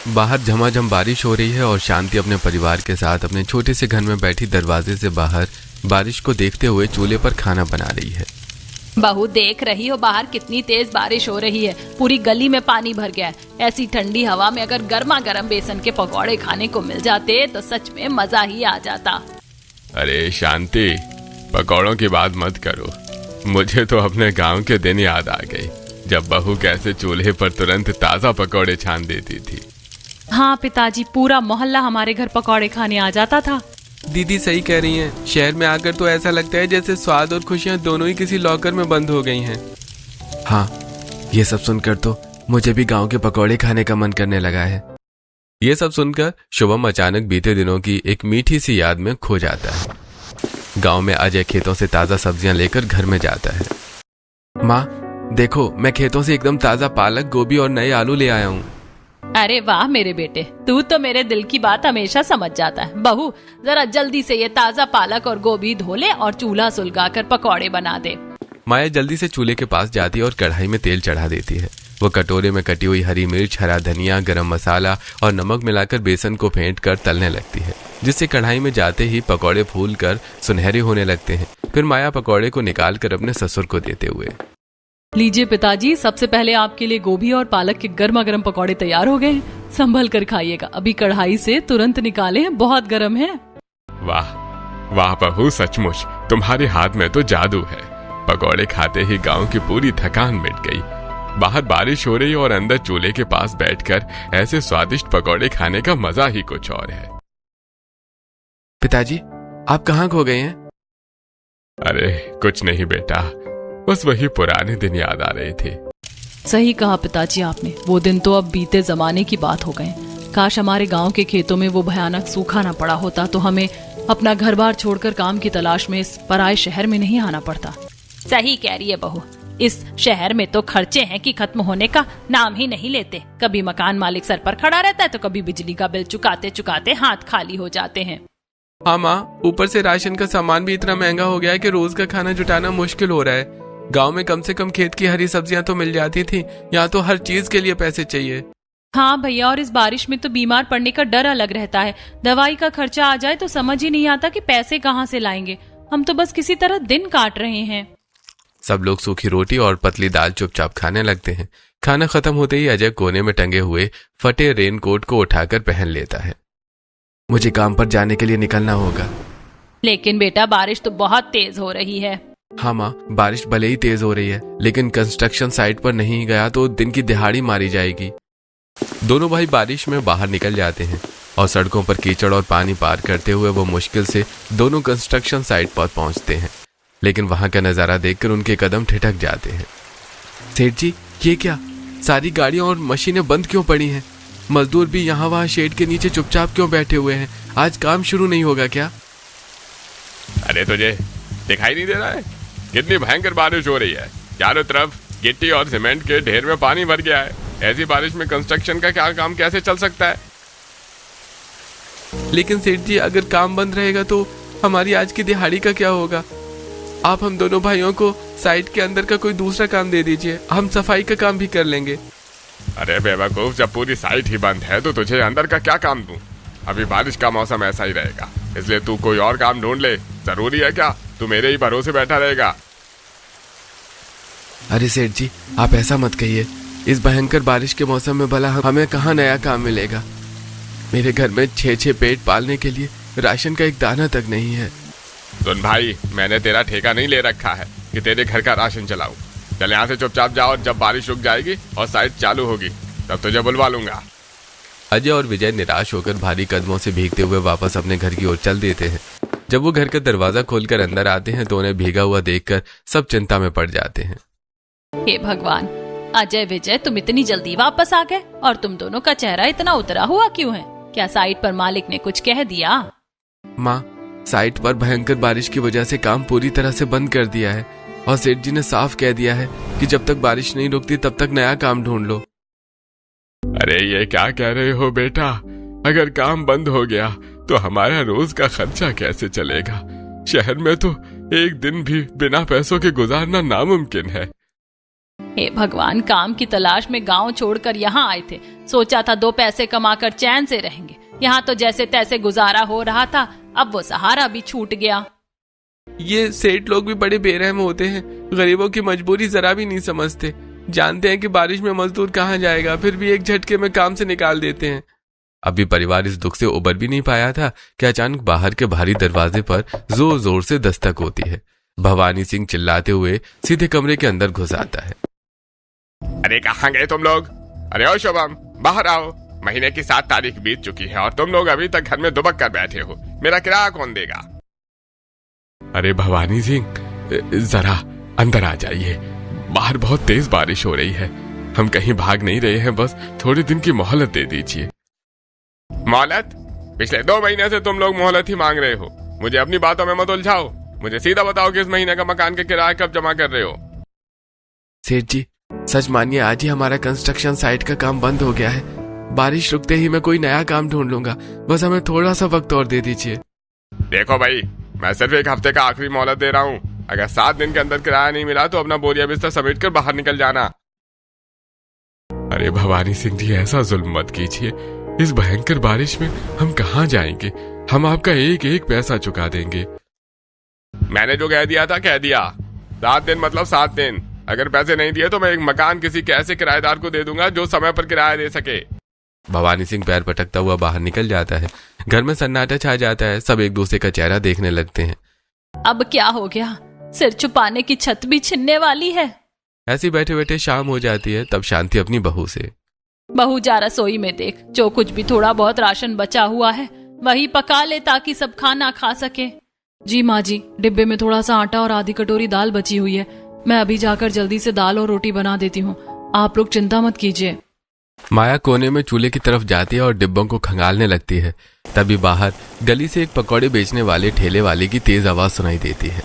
बाहर झमाझम बारिश हो रही है और शांति अपने परिवार के साथ अपने छोटे से घर में बैठी दरवाजे से बाहर बारिश को देखते हुए चूल्हे पर खाना बना रही है। बहू, देख रही हो बाहर कितनी तेज बारिश हो रही है, पूरी गली में पानी भर गया है। ऐसी ठंडी हवा में अगर गर्मा गर्म बेसन के पकौड़े खाने को मिल जाते तो सच में मजा ही आ जाता। अरे शांति, पकौड़ों की बात मत करो, मुझे तो अपने गांव के दिन याद आ गई जब बहू कैसे चूल्हे पर तुरंत ताजा पकौड़े छान देती थी। हाँ पिताजी, पूरा मोहल्ला हमारे घर पकौड़े खाने आ जाता था। दीदी सही कह रही हैं, शहर में आकर तो ऐसा लगता है जैसे स्वाद और खुशियां दोनों ही किसी लॉकर में बंद हो गई हैं। हाँ, ये सब सुनकर तो मुझे भी गांव के पकौड़े खाने का मन करने लगा है। ये सब सुनकर शुभम अचानक बीते दिनों की एक मीठी सी याद में खो जाता है। गांव में अजय खेतों से ताजा सब्जियां लेकर घर में जाता है। माँ देखो, मैं खेतों से एकदम ताजा पालक, गोभी और नए आलू ले आया हूँ। अरे वाह मेरे बेटे, तू तो मेरे दिल की बात हमेशा समझ जाता है। बहू, जरा जल्दी से ये ताजा पालक और गोभी धो ले और चूल्हा सुलगाकर पकौड़े बना दे। माया जल्दी से चूल्हे के पास जाती है और कढ़ाई में तेल चढ़ा देती है। वो कटोरे में कटी हुई हरी मिर्च, हरा धनिया, गरम मसाला और नमक मिलाकर बेसन को फेंट कर तलने लगती है, जिससे कढ़ाई में जाते ही पकौड़े फूल कर सुनहरे होने लगते हैं। फिर माया पकौड़े को निकाल कर अपने ससुर को देते हुए, लीजिए पिताजी, सबसे पहले आपके लिए गोभी और पालक के गर्मा गर्म पकौड़े तैयार हो गए हैं। संभल कर खाइएगा, अभी कढ़ाई से तुरंत निकाले हैं, बहुत गर्म है। वाह वाह बहू, सचमुच तुम्हारे हाथ में तो जादू है। पकौड़े खाते ही गांव की पूरी थकान मिट गई। बाहर बारिश हो रही और अंदर चूल्हे के पास बैठकर ऐसे स्वादिष्ट पकौड़े खाने का मजा ही कुछ और है। पिताजी, आप कहाँ खो गए हैं? अरे कुछ नहीं बेटा, बस वही पुराने दिन याद आ रहे थे। सही कहा पिताजी आपने, वो दिन तो अब बीते जमाने की बात हो गए। काश हमारे गांव के खेतों में वो भयानक सूखा ना पड़ा होता तो हमें अपना घर बार छोड़कर काम की तलाश में इस पराए शहर में नहीं आना पड़ता। सही कह रही है बहू, इस शहर में तो खर्चे हैं कि खत्म होने का नाम ही नहीं लेते। कभी मकान मालिक सर पर खड़ा रहता है तो कभी बिजली का बिल चुकाते चुकाते हाथ खाली हो जाते हैं। हाँ माँ, ऊपर से राशन का सामान भी इतना महंगा हो गया है कि रोज का खाना जुटाना मुश्किल हो रहा है। गांव में कम से कम खेत की हरी सब्जियां तो मिल जाती थी, यहाँ तो हर चीज के लिए पैसे चाहिए। हाँ भैया, और इस बारिश में तो बीमार पड़ने का डर अलग रहता है। दवाई का खर्चा आ जाए तो समझ ही नहीं आता कि पैसे कहाँ से लाएंगे। हम तो बस किसी तरह दिन काट रहे हैं। सब लोग सूखी रोटी और पतली दाल चुपचाप खाने लगते हैं। खाना खत्म होते ही अजय कोने में टंगे हुए फटे रेनकोट को उठाकर पहन लेता है। मुझे काम पर जाने के लिए निकलना होगा। लेकिन बेटा, बारिश तो बहुत तेज हो रही है। हाँ माँ, बारिश भले ही तेज हो रही है, लेकिन कंस्ट्रक्शन साइट पर नहीं गया तो दिन की दिहाड़ी मारी जाएगी। दोनों भाई बारिश में बाहर निकल जाते हैं और सड़कों पर कीचड़ और पानी पार करते हुए वो मुश्किल से दोनों कंस्ट्रक्शन साइट पर पहुंचते हैं। लेकिन वहां का नजारा देखकर उनके कदम ठिठक जाते हैं। सेठ जी, ये क्या, सारी गाड़ियां और मशीनें बंद क्यों पड़ी हैं? मजदूर भी यहाँ वहाँ शेड के नीचे चुपचाप क्यों बैठे हुए हैं? आज काम शुरू नहीं होगा क्या? अरे तुझे दिखाई नहीं दे रहा है कितनी भयंकर बारिश हो रही है? चारों तरफ गिट्टी और सीमेंट के ढेर में पानी भर गया है। ऐसी बारिश में कंस्ट्रक्शन का क्या काम कैसे चल सकता है? लेकिन सेठ जी, अगर काम बंद रहेगा तो हमारी आज की दिहाड़ी का क्या होगा? आप हम दोनों भाइयों को साइट के अंदर का कोई दूसरा काम दे दीजिए, हम सफाई का काम भी कर लेंगे। अरे बेवकूफ, जब पूरी साइट ही बंद है तो तुझे अंदर का क्या काम दूं? अभी बारिश का मौसम ऐसा ही रहेगा, इसलिए तू कोई और काम ढूंढ ले। जरूरी है क्या तू मेरे ही भरोसे बैठा रहेगा? अरे सेठ जी, आप ऐसा मत कहिए। इस भयंकर बारिश के मौसम में भला हमें कहाँ नया काम मिलेगा? मेरे घर में 6 पेट पालने के लिए राशन का एक दाना तक नहीं है। सुन भाई, मैंने तेरा ठेका नहीं ले रखा है कि तेरे घर का राशन चलाऊं। चल यहाँ से चुपचाप जाओ, और जब बारिश रुक जाएगी और साइट चालू होगी तब तुझे बुलवा लूंगा। अजय और विजय निराश होकर भारी कदमों से भीगते हुए वापस अपने घर की ओर चल देते हैं। जब वो घर का दरवाजा खोलकर अंदर आते हैं तो उन्हें भीगा हुआ देखकर सब चिंता में पड़ जाते हैं। हे भगवान, अजय विजय, तुम इतनी जल्दी वापस आ गए, और तुम दोनों का चेहरा इतना उतरा हुआ क्यों है? क्या साइट पर मालिक ने कुछ कह दिया? माँ, साइट पर भयंकर बारिश की वजह से काम पूरी तरह से बंद कर दिया है और सेठ जी ने साफ कह दिया है कि जब तक बारिश नहीं रुकती तब तक नया काम ढूंढ लो। अरे ये क्या कह रहे हो बेटा? अगर काम बंद हो गया तो हमारा रोज का खर्चा कैसे चलेगा? शहर में तो एक दिन भी बिना पैसों के गुजारना नामुमकिन है। हे भगवान, काम की तलाश में गांव छोड़कर यहाँ आए थे। सोचा था 2 पैसे कमाकर चैन से रहेंगे। यहाँ तो जैसे तैसे गुजारा हो रहा था, अब वो सहारा भी छूट गया। ये सेठ लोग भी बड़े बेरहम होते हैं, गरीबों की मजबूरी जरा भी नहीं समझते। जानते हैं कि बारिश में मजदूर कहाँ जाएगा, फिर भी एक झटके में काम से निकाल देते हैं। अभी परिवार इस दुख से उबर भी नहीं पाया था कि अचानक बाहर के भारी दरवाजे पर जोर जोर से दस्तक होती है। भवानी सिंह चिल्लाते हुए सीधे कमरे के अंदर घुस आता है। अरे कहाँ गए तुम लोग? अरे ओ शुभम, बाहर आओ। महीने की 7 तारीख बीत चुकी है और तुम लोग अभी तक घर में दुबक कर बैठे हो। मेरा किराया कौन देगा? अरे भवानी सिंह, जरा अंदर आ जाइए। बाहर बहुत तेज बारिश हो रही है। हम कहीं भाग नहीं रहे हैं, बस थोड़े दिन की मोहलत दे दीजिए। मोहलत? पिछले 2 महीने से तुम लोग मोहलत ही मांग रहे हो। मुझे अपनी बातों में मत उलझाओ। मुझे सीधा बताओ कि इस महीने का मकान का किराया कब जमा कर रहे हो? सेठ जी, सच मानिए आज ही हमारा कंस्ट्रक्शन साइट का काम बंद हो गया है। बारिश रुकते ही मैं कोई नया काम ढूंढ लूंगा, बस हमें थोड़ा सा वक्त और दे दीजिए। देखो भाई, मैं सिर्फ 1 हफ्ते का आखिरी मोहलत दे रहा हूँ। अगर 7 दिन के अंदर किराया नहीं मिला तो अपना बोरिया बिस्तर समेट कर बाहर निकल जाना। अरे भवानी सिंह जी, ऐसा जुल्म मत कीजिए। इस भयंकर बारिश में हम कहाँ जाएंगे? हम आपका एक एक पैसा चुका देंगे। मैंने जो कह दिया था कह दिया। 7 दिन मतलब 7 दिन। अगर पैसे नहीं दिए तो मैं एक मकान किसी ऐसे किराएदार को दे दूंगा जो समय पर किराया दे सके। भवानी सिंह पैर पटकता हुआ बाहर निकल जाता है। घर में सन्नाटा छा जाता है। सब एक दूसरे का चेहरा देखने लगते हैं। अब क्या हो गया? सिर छुपाने की छत भी छिनने वाली है। ऐसी बैठे बैठे शाम हो जाती है। तब शांति अपनी बहू से, बहू जा रसोई में देख, जो कुछ भी थोड़ा बहुत राशन बचा हुआ है वही पका ले ताकि सब खाना खा सके। जी माँ जी, डिब्बे में थोड़ा सा आटा और आधी कटोरी दाल बची हुई है। मैं अभी जाकर जल्दी से दाल और रोटी बना देती हूँ, आप लोग चिंता मत कीजिए। माया कोने में चूल्हे की तरफ जाती है और डिब्बों को खंगालने लगती है। तभी बाहर गली से एक पकौड़े बेचने वाले ठेले वाले की तेज आवाज सुनाई देती है।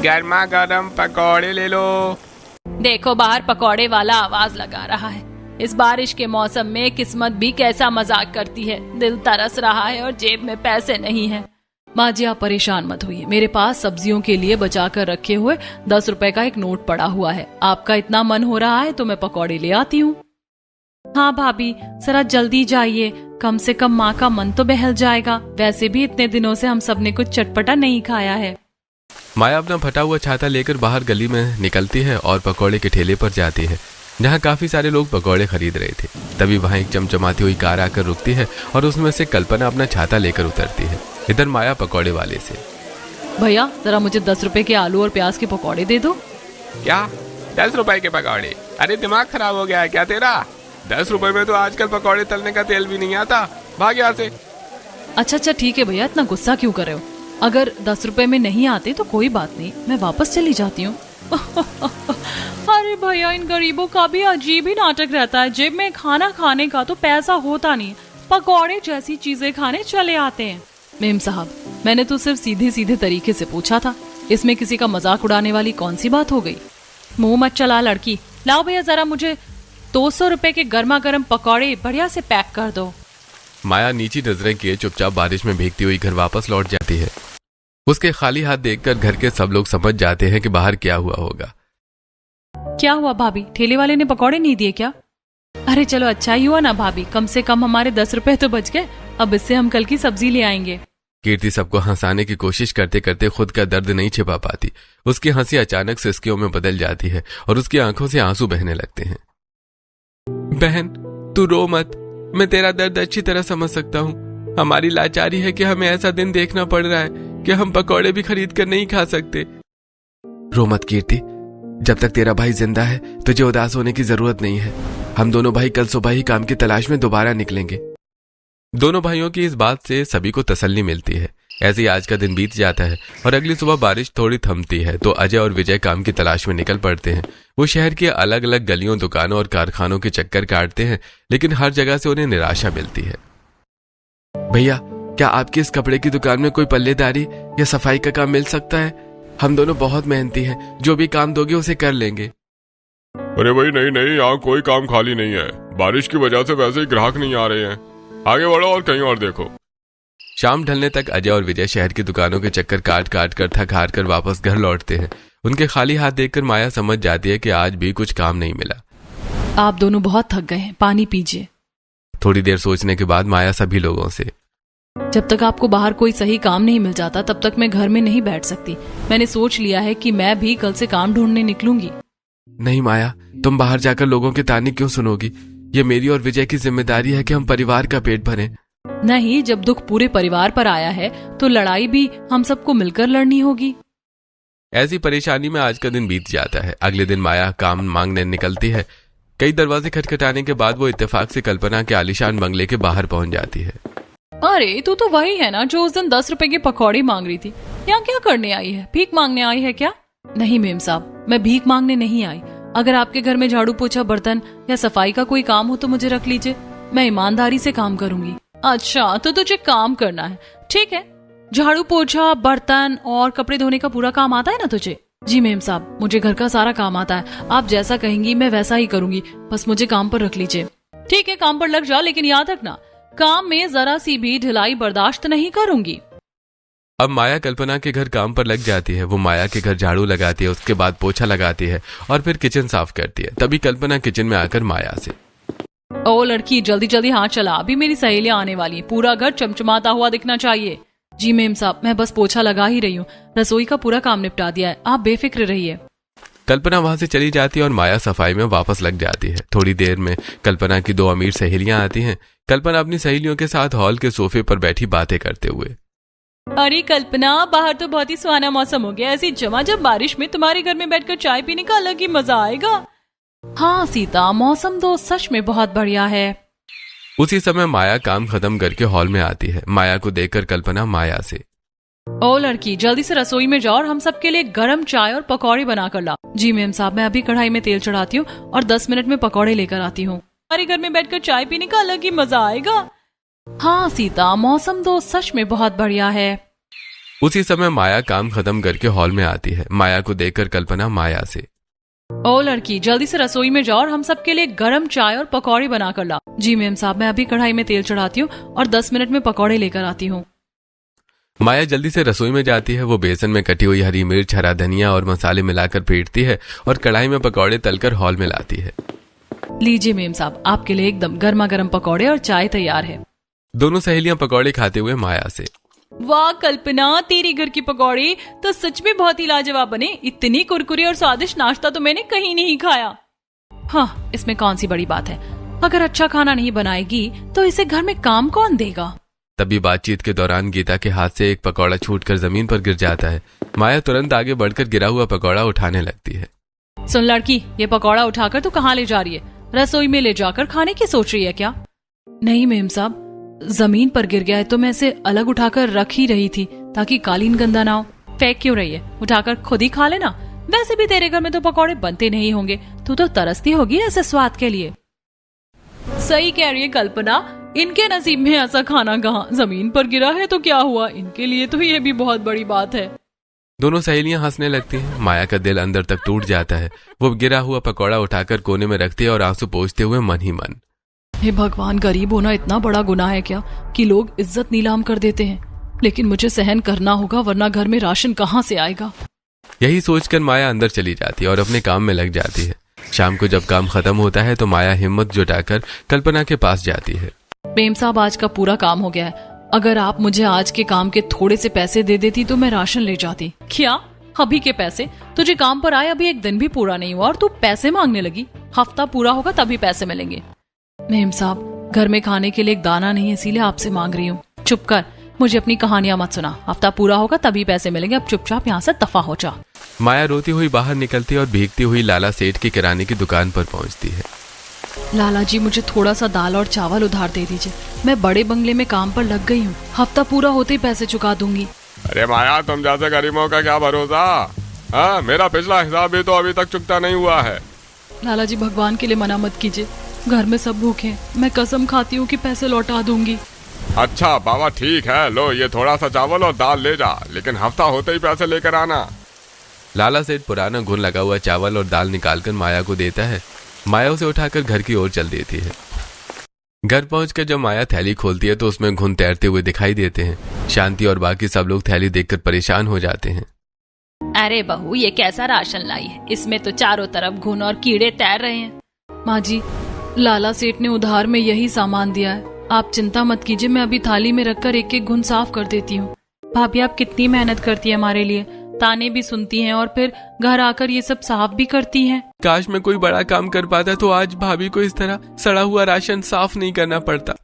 गर्मा गर्म पकौड़े ले लो। देखो, बाहर पकौड़े वाला आवाज लगा रहा है। इस बारिश के मौसम में किस्मत भी कैसा मजाक करती है। दिल तरस रहा है और जेब में पैसे नहीं है। माँ जी, आप परेशान मत होइए। मेरे पास सब्जियों के लिए बचा कर रखे हुए 10 रुपए का एक नोट पड़ा हुआ है। आपका इतना मन हो रहा है तो मैं पकौड़े ले आती हूँ। हाँ भाभी, जरा जल्दी जाइए, कम से कम माँ का मन तो बहल जाएगा। वैसे भी इतने दिनों से हम सबने कुछ चटपटा नहीं खाया है। माया अपना फटा हुआ छाता लेकर बाहर गली में निकलती है और पकौड़े के ठेले पर जाती है, जहाँ काफी सारे लोग पकौड़े खरीद रहे थे। तभी वहाँ एक चमचमाती हुई कार आकर रुकती है और उसमें से कल्पना अपना छाता लेकर उतरती है। इधर माया पकौड़े वाले से, भैया जरा मुझे 10 रुपए के आलू और प्याज के पकौड़े दे दो। क्या 10 रुपए के पकौड़े? अरे दिमाग खराब हो गया है क्या तेरा? 10 रुपए में तो आजकल पकौड़े तलने का तेल भी नहीं आता। भाग यहाँ से। अच्छा ठीक है भैया, इतना गुस्सा क्यों कर रहे हो? अगर 10 रुपए में नहीं आते तो कोई बात नहीं, मैं वापस चली जाती हूँ। अरे भैया, इन गरीबों का भी अजीब ही नाटक रहता है। जेब में खाना खाने का तो पैसा होता नहीं, पकौड़े जैसी चीजें खाने चले आते हैं। मेम साहब, मैंने तो सिर्फ सीधे सीधे तरीके से पूछा था, इसमें किसी का मजाक उड़ाने वाली कौन सी बात हो गई? मुंह मत चला लड़की। लाओ भैया, जरा मुझे 200 रुपए के गर्मा गर्म पकौड़े बढ़िया से पैक कर दो। माया नीची नजरें किए चुपचाप बारिश में भीगती हुई घर वापस लौट जाती है। उसके खाली हाथ देखकर घर के सब लोग समझ जाते हैं कि बाहर क्या हुआ होगा। क्या हुआ भाभी, ठेले वाले ने पकौड़े नहीं दिए क्या? अरे चलो, अच्छा ही हुआ ना भाभी, कम से कम हमारे 10 रुपए तो बच गए। अब इससे हम कल की सब्जी ले आएंगे। कीर्ति सबको हंसाने की कोशिश करते करते खुद का दर्द नहीं छिपा पाती। उसकी हंसी अचानक सिसकियों में बदल जाती है और उसकी आंखों से आंसू बहने लगते हैं। बहन, तू रो मत, मैं तेरा दर्द अच्छी तरह समझ सकता हूँ। हमारी लाचारी है कि हमें ऐसा दिन देखना पड़ रहा है कि हम पकौड़े भी खरीद कर नहीं खा सकते। रो मत कीर्ति, जब तक तेरा भाई जिंदा है तुझे उदास होने की जरूरत नहीं है। हम दोनों भाई कल सुबह ही काम की तलाश में दोबारा निकलेंगे। दोनों भाइयों की इस बात से सभी को तसल्ली मिलती है। ऐसे ही आज का दिन बीत जाता है और अगली सुबह बारिश थोड़ी थमती है तो अजय और विजय काम की तलाश में निकल पड़ते हैं। वो शहर की अलग अलग गलियों, दुकानों और कारखानों के चक्कर काटते हैं, लेकिन हर जगह से उन्हें निराशा मिलती है। भैया, क्या आपकी इस कपड़े की दुकान में कोई पल्लेदारी या सफाई का काम मिल सकता है? हम दोनों बहुत मेहनती हैं, जो भी काम दोगे उसे कर लेंगे। अरे भाई नहीं, यहाँ कोई काम खाली नहीं है। बारिश की वजह से वैसे ही ग्राहक नहीं आ रहे हैं। आगे बढ़ो और कहीं और देखो। शाम ढलने तक अजय और विजय शहर की दुकानों के चक्कर काट काट कर थक हार कर वापस घर लौटते हैं। उनके खाली हाथ देखकर माया समझ जाती है कि आज भी कुछ काम नहीं मिला। आप दोनों बहुत थक गए हैं, पानी पीजिए। थोड़ी देर सोचने के बाद माया सभी लोगों से, जब तक आपको बाहर कोई सही काम नहीं मिल जाता तब तक मैं घर में नहीं बैठ सकती। मैंने सोच लिया है कि मैं भी कल से काम ढूंढने निकलूंगी। नहीं माया, तुम बाहर जाकर लोगों के ताने क्यों सुनोगी? ये मेरी और विजय की जिम्मेदारी है कि हम परिवार का पेट भरें। नहीं, जब दुख पूरे परिवार पर आया है तो लड़ाई भी हम सबको मिलकर लड़नी होगी। ऐसी परेशानी में आज का दिन बीत जाता है। अगले दिन माया काम मांगने निकलती है। कई दरवाजे खटखटाने के बाद वो इत्तेफाक से कल्पना के आलीशान बंगले के बाहर पहुंच जाती है। अरे तू तो वही है ना जो उस दिन 10 रुपए की पकौड़ी मांग रही थी। यहाँ क्या करने आई है? भीख मांगने आई है क्या? नहीं मेम साहब, मैं भीख मांगने नहीं आई। अगर आपके घर में झाड़ू पोछा, बर्तन या सफाई का कोई काम हो तो मुझे रख लीजिए, मैं ईमानदारी से काम करूंगी। अच्छा, तो तुझे काम करना है, ठीक है। झाड़ू पोछा, बर्तन और कपड़े धोने का पूरा काम आता है ना तुझे? जी मेम साहब, मुझे घर का सारा काम आता है। आप जैसा कहेंगी मैं वैसा ही करूंगी, बस मुझे काम पर रख लीजिए। ठीक है, काम पर लग जा, लेकिन याद रखना काम में जरा सी भी ढिलाई बर्दाश्त नहीं करूंगी। अब माया कल्पना के घर काम पर लग जाती है। वो माया के घर झाड़ू लगाती है, उसके बाद पोछा लगाती है और फिर किचन साफ करती है। तभी कल्पना किचन में आकर माया से, ओ लड़की, जल्दी जल्दी हाथ चला, अभी मेरी सहेलियां आने वाली है, पूरा घर चमचमाता हुआ दिखना चाहिए। जी मेम साहब, मैं बस पोछा लगा ही रही हूँ, रसोई का पूरा काम निपटा दिया है, आप बेफिक्र रहिए। कल्पना वहां से चली जाती है और माया सफाई में वापस लग जाती है। थोड़ी देर में कल्पना की 2 अमीर सहेलियां आती हैं। कल्पना अपनी सहेलियों के साथ हॉल के सोफे पर बैठी बातें करते हुए, अरे कल्पना, बाहर तो बहुत ही सुहाना मौसम हो गया। ऐसी जब बारिश में तुम्हारे घर में बैठकर चाय पीने का अलग ही मजा आएगा। हाँ सीता, मौसम तो सच में बहुत बढ़िया है। उसी समय माया काम खत्म करके हॉल में आती है। माया को देखकर कल्पना माया से, ओ लड़की, जल्दी से रसोई में जाओ और हम सबके लिए गरम चाय और पकौड़े बना कर लाओ। जी मेम साहब, मैं अभी कढ़ाई में तेल चढ़ाती हूँ और 10 मिनट में पकौड़े लेकर आती हूँ। हमारे घर में बैठकर चाय पीने का अलग ही मजा आएगा। हाँ सीता, मौसम तो सच में बहुत बढ़िया है। उसी समय माया काम खत्म करके हॉल में आती है। माया को देखकर कल्पना माया से, ओ लड़की, जल्दी से रसोई में जाओ और हम सबके लिए गरम चाय और पकौड़े बना कर लाओ। जी मेम साहब, मैं अभी कढ़ाई में तेल चढ़ाती हूँ और 10 मिनट में पकौड़े लेकर आती हूँ। माया जल्दी से रसोई में जाती है। वो बेसन में कटी हुई हरी मिर्च, हरा धनिया और मसाले मिलाकर फेंटती है और कढ़ाई में पकौड़े तलकर हॉल में लाती है। लीजिए मेम साहब, आपके लिए एकदम गर्मा गर्म पकौड़े और चाय तैयार है। दोनों सहेलियां पकौड़े खाते हुए माया से, वाह कल्पना, तेरी घर की पकौड़े तो सच में बहुत ही लाजवाब बने। इतनी कुरकुरी और स्वादिष्ट नाश्ता तो मैंने कहीं नहीं खाया। हाँ, इसमें कौन सी बड़ी बात है। अगर अच्छा खाना नहीं बनाएगी तो इसे घर में काम कौन देगा। तभी बातचीत के दौरान गीता के हाथ से एक पकौड़ा छूटकर जमीन पर गिर जाता है। माया तुरंत आगे बढ़कर गिरा हुआ पकौड़ा उठाने लगती है। सुन लड़की, ये पकौड़ा उठाकर तू कहाँ ले जा रही है? रसोई में ले जाकर खाने की सोच रही है क्या? नहीं मेम साहब, जमीन पर गिर गया है तो मैं इसे अलग उठाकर रख ही रही थी ताकि कालीन गंदा ना हो। फेंक क्यों रही है? उठाकर खुद ही खा लेना। वैसे भी तेरे घर में तो पकौड़े बनते नहीं होंगे, तू तो तरसती होगी ऐसे स्वाद के लिए। सही कह रही है कल्पना, इनके नसीब में ऐसा खाना कहाँ। जमीन पर गिरा है तो क्या हुआ, इनके लिए तो ये भी बहुत बड़ी बात है। दोनों सहेलियां हंसने लगती हैं। माया का दिल अंदर तक टूट जाता है। वो गिरा हुआ पकौड़ा उठाकर कोने में रखती है और आंसू पोंछते हुए मन ही मन, हे भगवान, गरीब होना इतना बड़ा गुनाह है क्या कि लोग इज्जत नीलाम कर देते हैं। लेकिन मुझे सहन करना होगा, वरना घर में राशन कहाँ से आएगा। यही सोचकर माया अंदर चली जाती है और अपने काम में लग जाती है। शाम को जब काम खत्म होता है तो माया हिम्मत जुटाकर कल्पना के पास जाती है। मेम साहब, आज का पूरा काम हो गया है। अगर आप मुझे आज के काम के थोड़े से पैसे दे देती तो मैं राशन ले जाती। क्या अभी के पैसे? तुझे काम पर आए अभी एक दिन भी पूरा नहीं हुआ और तू पैसे मांगने लगी। हफ्ता पूरा होगा तभी पैसे मिलेंगे। मेम साहब, घर में खाने के लिए एक दाना नहीं है, इसीलिए आपसे मांग रही हूँ। चुप कर, मुझे अपनी कहानियां मत सुना। हफ्ता पूरा होगा तभी पैसे मिलेंगे, अब चुपचाप यहाँ से दफा हो जा। माया रोती हुई बाहर निकलती है और भीगती हुई लाला सेठ की किराने की दुकान पर पहुंचती है। लाला जी, मुझे थोड़ा सा दाल और चावल उधार दे दीजिए। मैं बड़े बंगले में काम पर लग गई हूँ, हफ्ता पूरा होते ही पैसे चुका दूंगी। अरे माया, तुम जैसे गरीबों का क्या भरोसा। हाँ, मेरा पिछला हिसाब भी तो अभी तक चुकता नहीं हुआ है। लाला जी, भगवान के लिए मना मत कीजिए, घर में सब भूखे हैं। मैं कसम खाती हूँ कि पैसे लौटा दूंगी। अच्छा बाबा, ठीक है, लो ये थोड़ा सा चावल और दाल ले जा, लेकिन हफ्ता होते ही पैसे लेकर आना। लाला सेठ पुराना घुन लगा हुआ चावल और दाल निकालकर माया को देता है। माया उसे उठाकर घर की ओर चल देती है। घर पहुंचकर जब माया थैली खोलती है तो उसमें घुन तैरते हुए दिखाई देते हैं। शांति और बाकी सब लोग थैली देखकर परेशान हो जाते हैं। अरे बहू, ये कैसा राशन लाई है? इसमें तो चारों तरफ घुन और कीड़े तैर रहे हैं। माँ जी, लाला सेठ ने उधार में यही सामान दिया है। आप चिंता मत कीजिए, मैं अभी थाली में रखकर एक एक घुन साफ कर देती हूँ। भाभी, आप कितनी मेहनत करती है हमारे लिए, ताने भी सुनती हैं और फिर घर आकर ये सब साफ भी करती हैं। काश मैं कोई बड़ा काम कर पाता तो आज भाभी को इस तरह सड़ा हुआ राशन साफ नहीं करना पड़ता।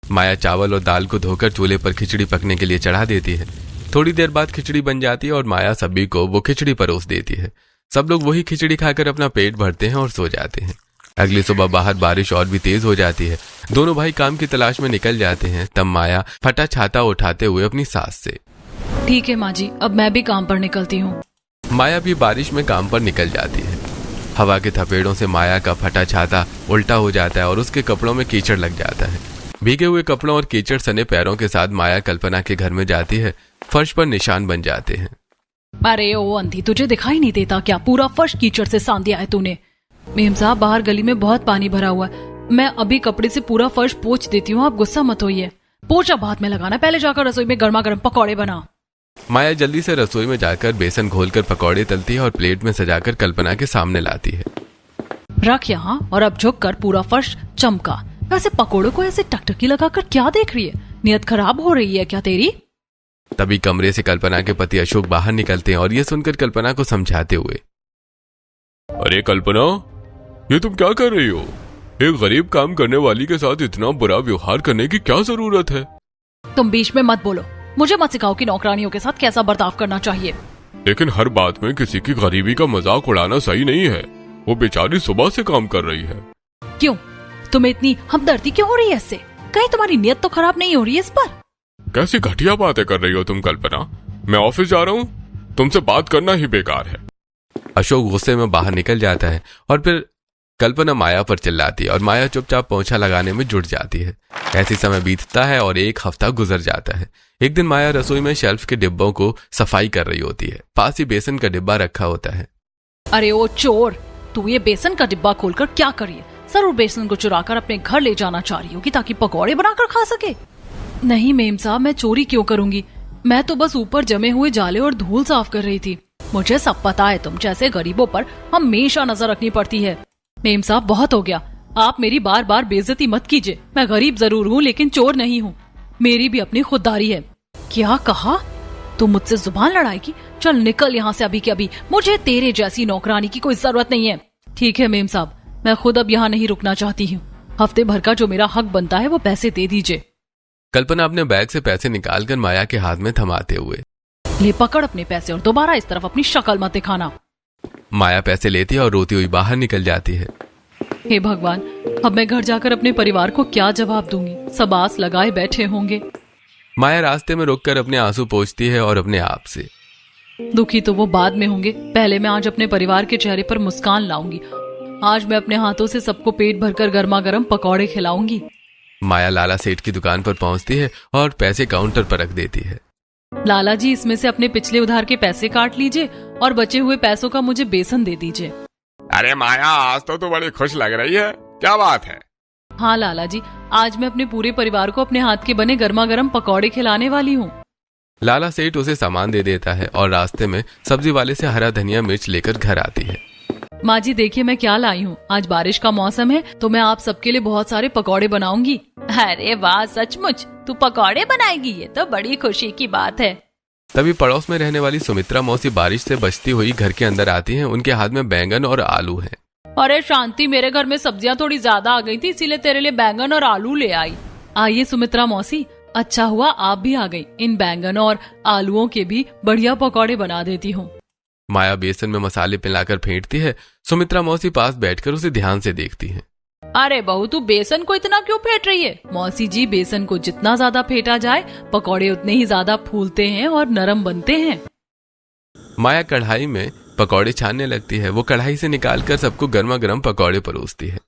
माया चावल और दाल को धोकर चूल्हे पर खिचड़ी पकने के लिए चढ़ा देती है। थोड़ी देर बाद खिचड़ी बन जाती है और माया सभी को वो खिचड़ी परोस देती है। सब लोग वही खिचड़ी खाकर अपना पेट भरते हैं और सो जाते हैं। अगली सुबह बाहर बारिश और भी तेज हो जाती है। दोनों भाई काम की तलाश में निकल जाते हैं। तब माया फटा छाता उठाते हुए अपनी सास से, ठीक है माँ जी, अब मैं भी काम पर निकलती हूँ। माया भी बारिश में काम पर निकल जाती है। हवा के थपेड़ों से माया का फटा छाता उल्टा हो जाता है और उसके कपड़ों में कीचड़ लग जाता है। भीगे हुए कपड़ों और कीचड़ सने पैरों के साथ माया कल्पना के घर में जाती है। फर्श पर निशान बन जाते हैं। अरे ओ अंधी, तुझे दिखाई नहीं देता क्या? पूरा फर्श कीचड़ से सान दिया है तूने। मेम साहब, बाहर गली में बहुत पानी भरा हुआ है, मैं अभी कपड़े से पूरा फर्श पोंछ देती हूँ, आप गुस्सा मत होइए। पोंछा हाथ में लगाना, पहले जाकर रसोई में गर्मा गर्म पकौड़े बना। माया जल्दी से रसोई में जाकर बेसन घोलकर पकौड़े तलती है और प्लेट में सजाकर कल्पना के सामने लाती है। रख यहाँ और अब झुक कर पूरा फर्श चमका। वैसे पकौड़ों को ऐसे टकटकी लगाकर क्या देख रही है? नियत खराब हो रही है क्या तेरी? तभी कमरे से कल्पना के पति अशोक बाहर निकलते हैं और ये सुनकर कल्पना को समझाते हुए, अरे कल्पना, ये तुम क्या कर रही हो? एक गरीब काम करने वाली के साथ इतना बुरा व्यवहार करने की क्या जरूरत है? तुम बीच में मत बोलो, मुझे मत सिखाओ कि नौकरानियों के साथ कैसा बर्ताव करना चाहिए। लेकिन हर बात में किसी की गरीबी का मजाक उड़ाना सही नहीं है। वो बेचारी सुबह से काम कर रही है। क्यों? तुम्हें इतनी हमदर्दी क्यों हो रही है इससे? कहीं तुम्हारी नियत तो खराब नहीं हो रही है इस पर? कैसी घटिया बातें कर रही हो तुम कल्पना। मैं ऑफिस जा रहा हूँ, तुमसे बात करना ही बेकार है। अशोक गुस्से में बाहर निकल जाता है और फिर कल्पना माया पर चिल्लाती है और माया चुपचाप पोंछा लगाने में जुट जाती है। ऐसी समय बीतता है और एक हफ्ता गुजर जाता है। एक दिन माया रसोई में शेल्फ के डिब्बों को सफाई कर रही होती है। पास ही बेसन का डिब्बा रखा होता है। अरे ओ चोर, तू ये बेसन का डिब्बा खोलकर क्या करी है? जरूर बेसन को चुराकर अपने घर ले जाना चाह रही होगी ताकि पकौड़े बनाकर खा सके। नहीं मेम साहब, मैं चोरी क्यों करूंगी? मैं तो बस ऊपर जमे हुए जाले और धूल साफ कर रही थी। मुझे सब पता है, तुम जैसे गरीबों पर हमेशा नजर रखनी पड़ती है। मेम साहब, बहुत हो गया, आप मेरी बार बार बेइज्जती मत कीजिए। मैं गरीब जरूर हूँ लेकिन चोर नहीं हूँ। मेरी भी अपनी खुददारी है। क्या कहा? तू मुझसे जुबान लड़ाएगी? चल निकल यहाँ से अभी के अभी। मुझे तेरे जैसी नौकरानी की कोई जरूरत नहीं है। ठीक है मेम साहब, मैं खुद अब यहाँ नहीं रुकना चाहती हूँ। हफ्ते भर का जो मेरा हक बनता है वो पैसे दे दीजिए। कल्पना अपने बैग से पैसे निकालकर माया के हाथ में थमाते हुए, ले पकड़ अपने पैसे और दोबारा इस तरफ अपनी शक्ल मत दिखाना। माया पैसे लेती है और रोती हुई बाहर निकल जाती है। हे भगवान, अब मैं घर जाकर अपने परिवार को क्या जवाब दूंगी? सब आस लगाए बैठे होंगे। माया रास्ते में रुककर अपने आंसू पोंछती है और अपने आप से, दुखी तो वो बाद में होंगे, पहले मैं आज अपने परिवार के चेहरे पर मुस्कान लाऊंगी। आज मैं अपने हाथों से सबको पेट भरकर गर्मा गर्म पकौड़े खिलाऊंगी। माया लाला सेठ की दुकान पर पहुंचती है और पैसे काउंटर पर रख देती है। लाला जी, इसमें से अपने पिछले उधार के पैसे काट लीजिए और बचे हुए पैसों का मुझे बेसन दे दीजिए। अरे माया, आज तो तू बड़ी खुश लग रही है, क्या बात है? हाँ लाला जी, आज मैं अपने पूरे परिवार को अपने हाथ के बने गर्मा गर्म पकौड़े खिलाने वाली हूँ। लाला सेठ उसे सामान दे देता है और रास्ते में सब्जी वाले से हरा धनिया मिर्च लेकर घर आती है। माँ जी देखिए मैं क्या लाई हूँ। आज बारिश का मौसम है तो मैं आप सबके लिए बहुत सारे पकौड़े बनाऊंगी। अरे वाह, सचमुच तू पकौड़े बनाएगी? ये तो बड़ी खुशी की बात है। तभी पड़ोस में रहने वाली सुमित्रा मौसी बारिश से बचती हुई घर के अंदर आती हैं। उनके हाथ में बैंगन और आलू हैं। अरे शांति, मेरे घर में सब्जियां थोड़ी ज्यादा आ गई थी, इसीलिए तेरे लिए बैंगन और आलू ले आई। आइए सुमित्रा मौसी, अच्छा हुआ आप भी आ गई। इन बैंगन और आलूओं के भी बढ़िया पकौड़े बना देती हूँ। माया बेसन में मसाले पिलाकर फेंटती है। सुमित्रा मौसी पास बैठकर उसे ध्यान से देखती है। अरे बहू, तू बेसन को इतना क्यों फेंट रही है? मौसी जी, बेसन को जितना ज्यादा फेंटा जाए पकौड़े उतने ही ज्यादा फूलते हैं और नरम बनते हैं। माया कढ़ाई में पकौड़े छानने लगती है। वो कढ़ाई से निकालकर सबको गर्मा गर्म पकौड़े परोसती है।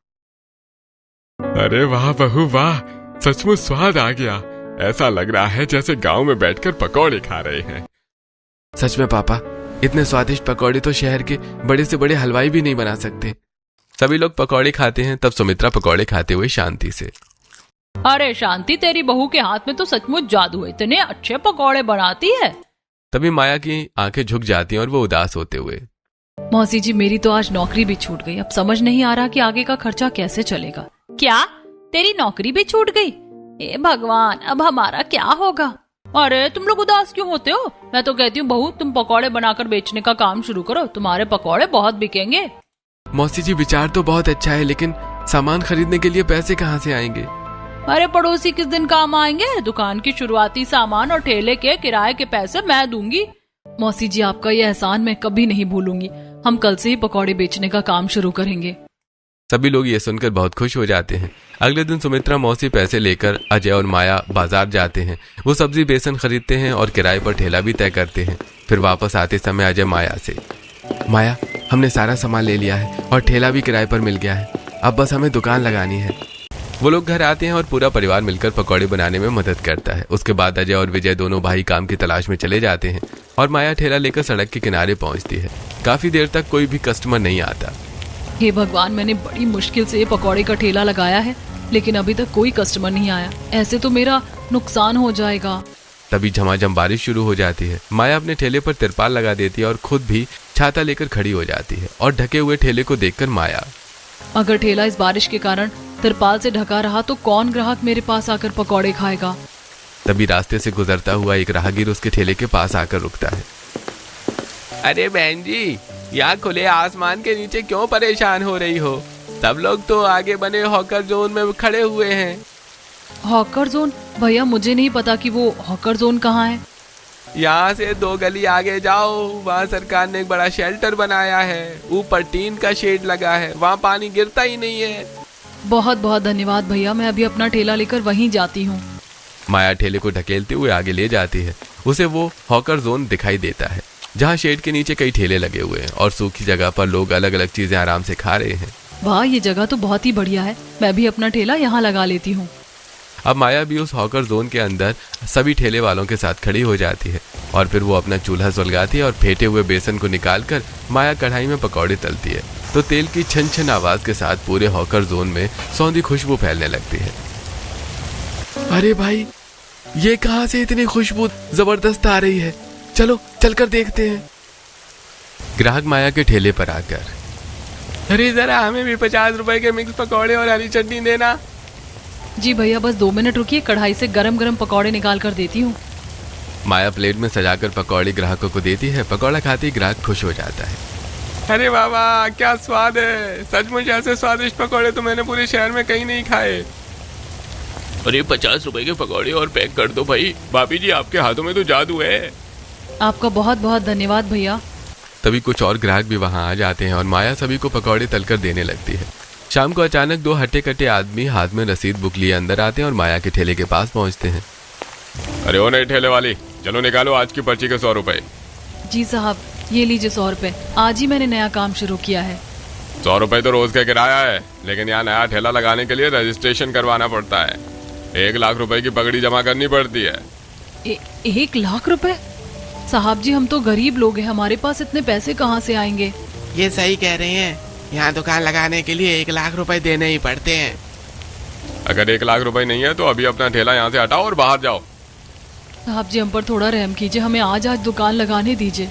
अरे वाह बहू वाह, सचमुच स्वाद आ गया। ऐसा लग रहा है जैसे गांव में बैठकर पकौड़े खा रहे हैं। सच में पापा, इतने स्वादिष्ट पकौड़े तो शहर के बड़े से बड़े हलवाई भी नहीं बना सकते। सभी लोग पकौड़े खाते हैं। तब सुमित्रा पकौड़े खाते हुए शांति से, अरे शांति, तेरी बहू के हाथ में तो सचमुच जादू है, इतने अच्छे पकौड़े बनाती है। तभी माया की आंखें झुक जाती हैं और वो उदास होते हुए। मौसी जी, मेरी तो आज नौकरी भी छूट गई। अब समझ नहीं आ रहा कि आगे का खर्चा कैसे चलेगा। क्या? तेरी नौकरी भी छूट गई? हे भगवान, अब हमारा क्या होगा? अरे तुम लोग उदास क्यों होते हो? मैं तो कहती हूँ बहू, तुम पकौड़े बनाकर बेचने का काम शुरू करो, तुम्हारे पकौड़े बहुत बिकेंगे। मौसी जी, विचार तो बहुत अच्छा है, लेकिन सामान खरीदने के लिए पैसे कहाँ से आएंगे? अरे पड़ोसी किस दिन काम आएंगे? दुकान की शुरुआती सामान और ठेले के किराए के पैसे मैं दूंगी। मौसी जी, आपका ये एहसान मैं कभी नहीं भूलूंगी। हम कल से ही पकौड़े बेचने का काम शुरू करेंगे। सभी लोग ये सुनकर बहुत खुश हो जाते हैं। अगले दिन सुमित्रा मौसी पैसे लेकर अजय और माया बाजार जाते हैं। वो सब्जी बेसन खरीदते हैं और किराए पर ठेला भी तय करते हैं। फिर वापस आते समय अजय माया से, माया, हमने सारा सामान ले लिया है और ठेला भी किराए पर मिल गया है, अब बस हमें दुकान लगानी है। वो लोग घर आते हैं और पूरा परिवार मिलकर पकौड़े बनाने में मदद करता है। उसके बाद अजय और विजय दोनों भाई काम की तलाश में चले जाते हैं और माया ठेला लेकर सड़क के किनारे पहुंचती है। काफी देर तक कोई भी कस्टमर नहीं आता। हे भगवान, मैंने बड़ी मुश्किल से ये पकौड़े का ठेला लगाया है, लेकिन अभी तक कोई कस्टमर नहीं आया। ऐसे तो मेरा नुकसान हो जाएगा। तभी झमाझम बारिश शुरू हो जाती है। माया अपने ठेले पर तिरपाल लगा देती है और खुद भी छाता लेकर खड़ी हो जाती है। और ढके हुए ठेले को देखकर माया, अगर ठेला इस बारिश के कारण तिरपाल से ढका रहा तो कौन ग्राहक मेरे पास आकर पकौड़े खाएगा? तभी रास्ते से गुजरता हुआ एक राहगीर उसके ठेले के पास आकर रुकता है। अरे बहन जी, यहाँ खुले आसमान के नीचे क्यों परेशान हो रही हो? सब लोग तो आगे बने हॉकर जोन में खड़े हुए हैं। Hawker zone? भैया, मुझे नहीं पता कि वो हॉकर जोन कहाँ है। यहाँ से 2 गली आगे जाओ, वहाँ सरकार ने एक बड़ा शेल्टर बनाया है। ऊपर टीन का शेड लगा है, वहाँ पानी गिरता ही नहीं है। बहुत बहुत धन्यवाद भैया, मैं अभी अपना ठेला लेकर वहीं जाती हूँ। माया ठेले को ढकेलते हुए आगे ले जाती है। उसे वो हॉकर जोन दिखाई देता है, जहाँ शेड के नीचे कई ठेले लगे हुए हैं और सूखी जगह पर लोग अलग अलग चीजें आराम से खा रहे हैं। वाह, ये जगह तो बहुत ही बढ़िया है। मैं भी अपना ठेला यहाँ लगा लेती हूँ। अब माया भी उस हॉकर जोन के अंदर सभी ठेले वालों के साथ खड़ी हो जाती है और फिर वो अपना चूल्हा सुलगाती है और फेंटे हुए बेसन को निकालकर माया कढ़ाई में पकौड़े तलती है तो तेल की छन छन आवाज के साथ पूरे हॉकर जोन में सौंधी खुशबू फैलने लगती है। अरे भाई, ये कहाँ से इतनी खुशबू जबरदस्त आ रही है? चलो चलकर देखते हैं। ग्राहक माया के ठेले पर आकर, अरे जरा हमें भी 50 रुपए के मिक्स पकौड़े और हरी चटनी देना। जी भैया, बस 2 मिनट रुकिए, कढ़ाई से गरम गरम पकौड़े निकाल कर देती हूँ। माया प्लेट में सजाकर पकौड़े ग्राहकों को देती है। पकौड़ा खाते ही ग्राहक खुश हो जाता है। अरे वाह, क्या स्वाद है! सचमुच ऐसे स्वादिष्ट पकौड़े तो मैंने पूरे शहर में कहीं नहीं खाए। अरे 50 रुपए के पकौड़े और पैक कर दो भाई। भाभी जी, आपके हाथों में तो जादू है। आपका बहुत बहुत धन्यवाद भैया। तभी कुछ और ग्राहक भी वहां आ जाते हैं और माया सभी को पकौड़े तलकर देने लगती है। शाम को अचानक 2 हट्टे कट्टे आदमी हाथ में रसीद बुक लिए अंदर आते हैं और माया के ठेले के पास पहुंचते हैं। अरे ओ नहीं ठेले वाली, चलो निकालो आज की पर्ची के 100 रुपए। जी साहब, ये लीजिए 100 रुपए। आज ही मैंने नया काम शुरू किया है। 100 रुपए तो रोज का किराया है, लेकिन यहाँ नया ठेला लगाने के लिए रजिस्ट्रेशन करवाना पड़ता है। 1 लाख रुपए की पगड़ी जमा करनी पड़ती है। 1 लाख रुपए? साहब जी, हम तो गरीब लोग हैं, हमारे पास इतने पैसे कहाँ से आएंगे? ये सही कह रहे हैं, यहाँ दुकान लगाने के लिए 1 लाख रुपए देने ही पड़ते हैं। अगर 1 लाख रुपए नहीं है तो अभी अपना ठेला यहाँ से हटाओ और बाहर जाओ। साहब जी, हम पर थोड़ा रहम कीजिए, हमें आज दुकान लगाने दीजिए।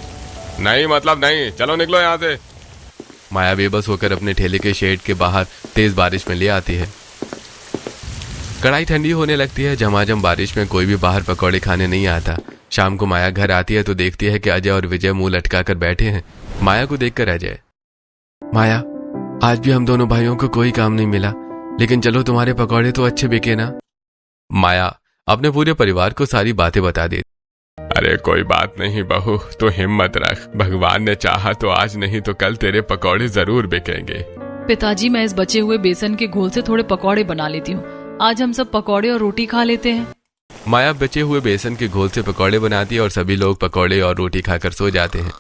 नहीं मतलब नहीं, चलो निकलो यहाँ से। माया बेबस होकर अपने ठेले के शेड के बाहर तेज बारिश में ले आती है। कढ़ाई ठंडी होने लगती है। झमाझम बारिश में कोई भी बाहर पकौड़े खाने नहीं आता। शाम को माया घर आती है तो देखती है कि अजय और विजय मुंह लटका कर बैठे हैं। माया को देखकर अजय, माया, आज भी हम दोनों भाइयों को कोई काम नहीं मिला, लेकिन चलो तुम्हारे पकौड़े तो अच्छे बिके ना। माया अपने पूरे परिवार को सारी बातें बता देती। अरे कोई बात नहीं बहू, तो हिम्मत रख। भगवान ने चाहा तो आज नहीं तो कल तेरे पकौड़े जरूर बिकेंगे। पिताजी, मैं इस बचे हुए बेसन के घोल से थोड़े पकौड़े बना लेती हूँ। आज हम सब पकौड़े और रोटी खा लेते हैं। माया बचे हुए बेसन के घोल से पकौड़े बनाती है और सभी लोग पकौड़े और रोटी खाकर सो जाते हैं।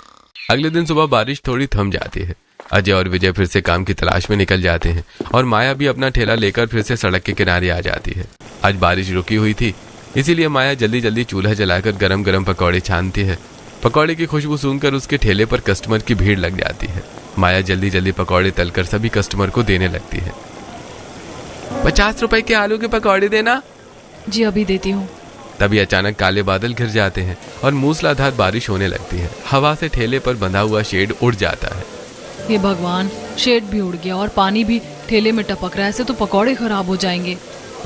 अगले दिन सुबह बारिश थोड़ी थम जाती है। अजय और विजय फिर से काम की तलाश में निकल जाते हैं और माया भी अपना ठेला लेकर फिर से सड़क के किनारे आ जाती है। आज बारिश रुकी हुई थी, इसीलिए माया जल्दी जल्दी चूल्हा जलाकर गरम गरम पकौड़े छानती है। पकौड़े की खुशबू सूंघकर उसके ठेले पर कस्टमर की भीड़ लग जाती है। माया जल्दी जल्दी पकौड़े तलकर सभी कस्टमर को देने लगती है। 50 रुपए के आलू के पकौड़े देना। जी अभी देती हूँ। तभी अचानक काले बादल घिर जाते हैं और मूसलाधार बारिश होने लगती है। हवा से ठेले पर बंधा हुआ शेड उड़ जाता है। हे भगवान, शेड भी उड़ गया और पानी भी ठेले में टपक रहा है, ऐसे तो पकौड़े खराब हो जाएंगे।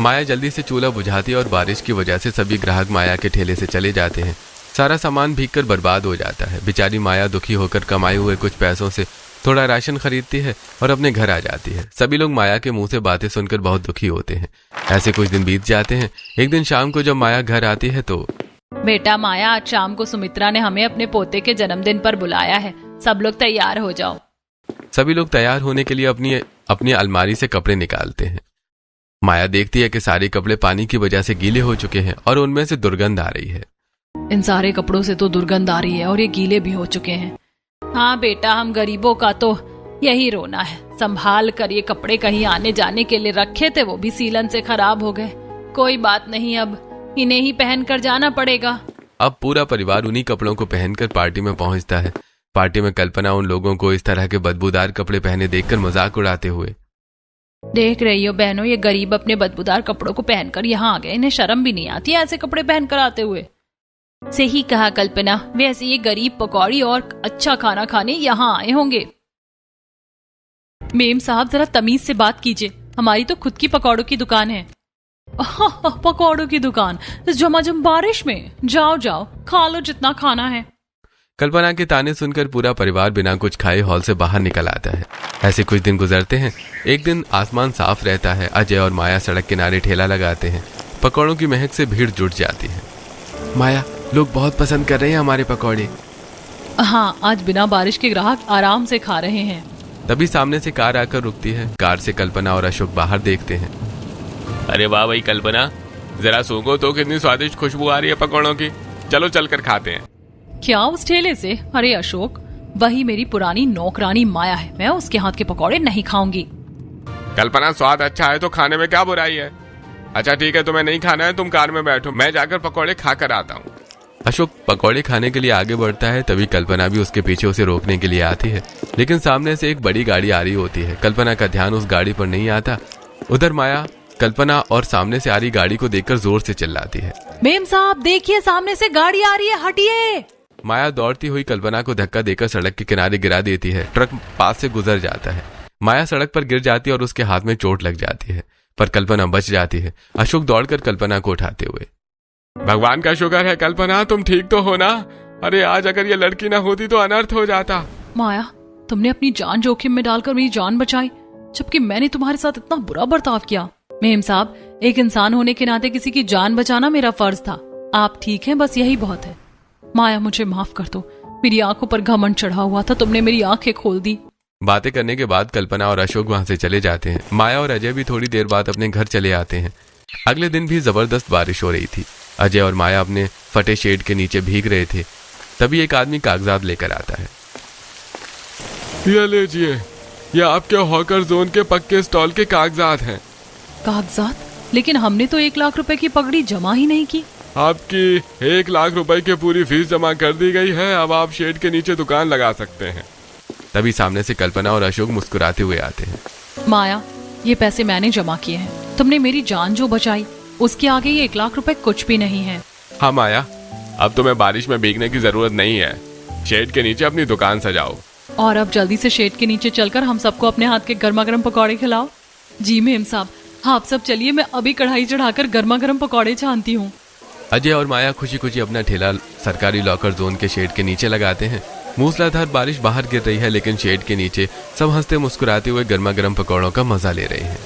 माया जल्दी से चूल्हा बुझाती है और बारिश की वजह से सभी ग्राहक माया के ठेले से चले जाते हैं। सारा सामान भीगकर बर्बाद हो जाता है। बेचारी माया दुखी होकर कमाए हुए कुछ पैसों से थोड़ा राशन खरीदती है और अपने घर आ जाती है। सभी लोग माया के मुंह से बातें सुनकर बहुत दुखी होते हैं। ऐसे कुछ दिन बीत जाते हैं। एक दिन शाम को जब माया घर आती है तो बेटा माया, आज शाम को सुमित्रा ने हमें अपने पोते के जन्मदिन पर बुलाया है, सब लोग तैयार हो जाओ। सभी लोग तैयार होने के लिए अपनी अलमारी से कपड़े निकालते हैं। माया देखती है कि सारे कपड़े पानी की वजह से गीले हो चुके हैं और उनमें से दुर्गंध आ रही है। इन सारे कपड़ों से तो दुर्गंध आ रही है और ये गीले भी हो चुके हैं। हाँ बेटा, हम गरीबों का तो यही रोना है। संभाल कर ये कपड़े कहीं आने जाने के लिए रखे थे, वो भी सीलन से खराब हो गए। कोई बात नहीं, अब इन्हें ही पहन कर जाना पड़ेगा। अब पूरा परिवार उन्हीं कपड़ों को पहनकर पार्टी में पहुंचता है। पार्टी में कल्पना उन लोगों को इस तरह के बदबूदार कपड़े पहने देखकर मजाक उड़ाते हुए, देख रही हो बहनों, ये गरीब अपने बदबूदार कपड़ों को पहनकर यहाँ आ गए, इन्हें शर्म भी नहीं आती ऐसे कपड़े पहनकर आते हुए। सही कहा कल्पना, वैसे ये गरीब पकौड़ी और अच्छा खाना खाने यहाँ आए होंगे। मेम साहब, जरा तमीज से बात कीजिए, हमारी तो खुद की पकौड़ों की दुकान है। पकौड़ों की दुकान इस झमाझम बारिश में? जाओ जाओ, खा लो जितना खाना है। कल्पना के ताने सुनकर पूरा परिवार बिना कुछ खाए हॉल से बाहर निकल आता है। ऐसे कुछ दिन गुजरते हैं। एक दिन आसमान साफ रहता है। अजय और माया सड़क किनारे ठेला लगाते हैं। पकौड़ों की महक से भीड़ जुट जाती है। माया, लोग बहुत पसंद कर रहे हैं हमारे पकौड़े। हाँ, आज बिना बारिश के ग्राहक आराम से खा रहे हैं। तभी सामने से कार आकर रुकती है। कार से कल्पना और अशोक बाहर देखते हैं। अरे वाह भाई कल्पना, जरा सूंघो तो कितनी स्वादिष्ट खुशबू आ रही है पकौड़ों की। चलो चलकर खाते हैं। क्या उस ठेले से? अरे अशोक, वही मेरी पुरानी नौकरानी माया है, मैं उसके हाथ के पकौड़े नहीं खाऊंगी। कल्पना, स्वाद अच्छा है तो खाने में क्या बुराई है? अच्छा ठीक है, तुम्हें नहीं खाना है, तुम कार में बैठो, मैं जाकर पकौड़े खा कर आता हूँ। अशोक पकौड़े खाने के लिए आगे बढ़ता है। तभी कल्पना भी उसके पीछे उसे रोकने के लिए आती है, लेकिन सामने से एक बड़ी गाड़ी आ रही होती है। कल्पना का ध्यान उस गाड़ी पर नहीं आता। उधर माया कल्पना और सामने से आ रही गाड़ी को देखकर जोर से चिल्लाती है, मेम साहब देखिए, सामने से गाड़ी आ रही है, हटिए। माया दौड़ती हुई कल्पना को धक्का देकर सड़क के किनारे गिरा देती है। ट्रक पास से गुजर जाता है। माया सड़क पर गिर जाती है और उसके हाथ में चोट लग जाती है, पर कल्पना बच जाती है। अशोक दौड़कर कल्पना को उठाते हुए, भगवान का शुक्र है कल्पना, तुम ठीक तो हो ना? अरे आज अगर ये लड़की ना होती तो अनर्थ हो जाता। माया, तुमने अपनी जान जोखिम में डालकर मेरी जान बचाई, जबकि मैंने तुम्हारे साथ इतना बुरा बर्ताव किया। मेम साहब, एक इंसान होने के नाते किसी की जान बचाना मेरा फर्ज था। आप ठीक हैं, बस यही बहुत है। माया, मुझे माफ कर दो, मेरी आंखों पर घमंड चढ़ा हुआ था, तुमने मेरी आंखें खोल दी। बातें करने के बाद कल्पना और अशोक वहां से चले जाते हैं। माया और अजय भी थोड़ी देर बाद अपने घर चले आते हैं। अगले दिन भी जबरदस्त बारिश हो रही थी। अजय और माया अपने फटे शेड के नीचे भीग रहे थे। तभी एक आदमी कागजात लेकर आता है। ये लीजिए, ये आपके हॉकर जोन के पक्के स्टॉल के कागजात हैं। कागजात? लेकिन हमने तो 1 लाख रुपए की पगड़ी जमा ही नहीं की। आपकी 1 लाख रुपए की पूरी फीस जमा कर दी गई है, अब आप शेड के नीचे दुकान लगा सकते हैं। तभी सामने से कल्पना और अशोक मुस्कुराते हुए आते हैं। माया, ये पैसे मैंने जमा किए हैं, तुमने मेरी जान जो बचाई उसके आगे ये 1 लाख रुपए कुछ भी नहीं है। हाँ माया, अब तुम्हें बारिश में भीगने की जरूरत नहीं है। शेड के नीचे अपनी दुकान सजाओ। और अब जल्दी से शेड के नीचे चलकर हम सबको अपने हाथ के गर्मा गर्म पकौड़े खिलाओ। जी मेम साहब, आप सब चलिए, मैं अभी कढ़ाई चढ़ाकर गर्मा गर्म पकौड़े छानती हूँ। अजय और माया खुशी खुशी अपना ठेला सरकारी लॉकर जोन के शेड के नीचे लगाते हैं। मूसलाधार बारिश बाहर गिर रही है, लेकिन शेड के नीचे सब हंसते मुस्कुराते हुए गर्मा गर्म पकौड़ों का मजा ले रहे हैं।